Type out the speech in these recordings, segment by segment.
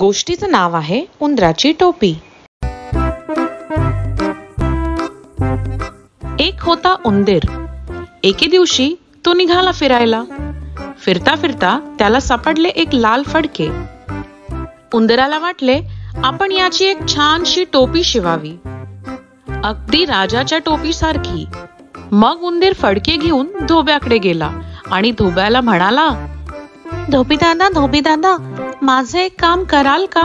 गोष्टीचं नाव आहे उंदराची टोपी. एक होता उंदीर. एके दिवशी तो निघाला फिरायला. फिरता फिरता त्याला सापडले एक लाल फडके. उंदराला वाटले आपण याची एक छानशी टोपी शिवावी, अगदी राजाच्या टोपीसारखी. मग उंदीर फडके घेऊन धोब्याकडे गेला आणि धोब्याला म्हणाला, धोबी दादा, माझे एक काम कराल का?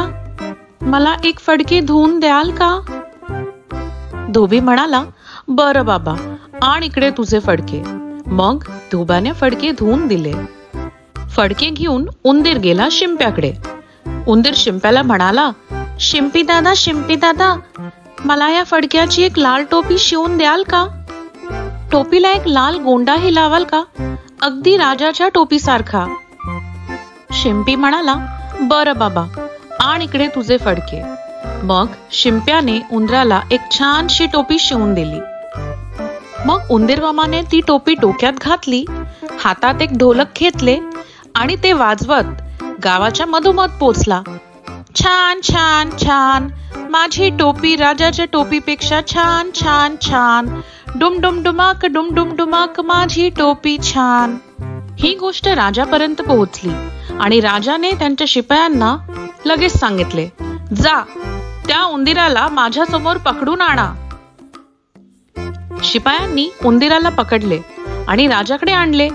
मला एक फडके धुवून द्याल का? धोबी म्हणाला, बरं बाबा, आण इकडे तुझे फडके. मग धोब्याने फडके धुवून दिले. फडके घेऊन उंदीर गेला शिंप्याकडे. उंदीर शिंप्याला म्हणाला, शिंपी दादा, मला या फडक्याची एक लाल टोपी शिवून द्याल का? टोपीला एक लाल गोंडाही लावाल का, अगदी राजाच्या टोपीसारखा? शिंपी म्हणाला, बरं बाबा, आण इकडे तुझे फडके. मग शिंप्याने उंदराला एक छानशी टोपी शिवून दिली. मग उंदीर मामाने ती टोपी डोक्यात घातली, हातात एक ढोलक घेतले आणि ते वाजवत गावाच्या मधोमध पोचला. छान छान छान, माझी टोपी राजाच्या टोपीपेक्षा छान छान छान. डुम डुम डुमाक, माझी टोपी छान. ही गोष्ट राजापर्यंत पोहोचली आणि राजाने त्यांच्या शिपायांना लगेच सांगितले, जा, त्या उंदीराला माझ्या समोर पकडून आणा. शिपायांनी उंदीराला पकडले आणि राजाकडे आणले.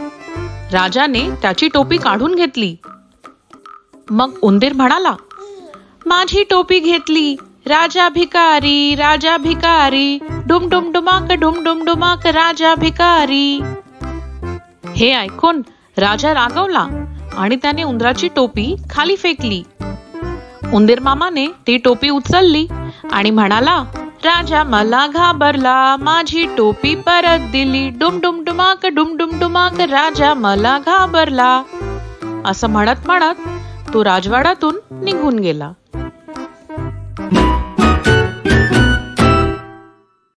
राजाने त्याची टोपी काढून घेतली. मग उंदीर म्हणाला, माझी टोपी घेतली, राजा भिकारी, डुम डुम डुमाक, राजा भिकारी. हे ऐकून राजा रागवला आणि त्याने उंदराची टोपी खाली फेकली. उंदीर मामाने ती टोपी उचलली आणि म्हणाला, राजा मला घाबरला, माझी टोपी परत दिली. डुम डुम डुमाक, राजा मला घाबरला. असं म्हणत तो राजवाड्यातून निघून गेला.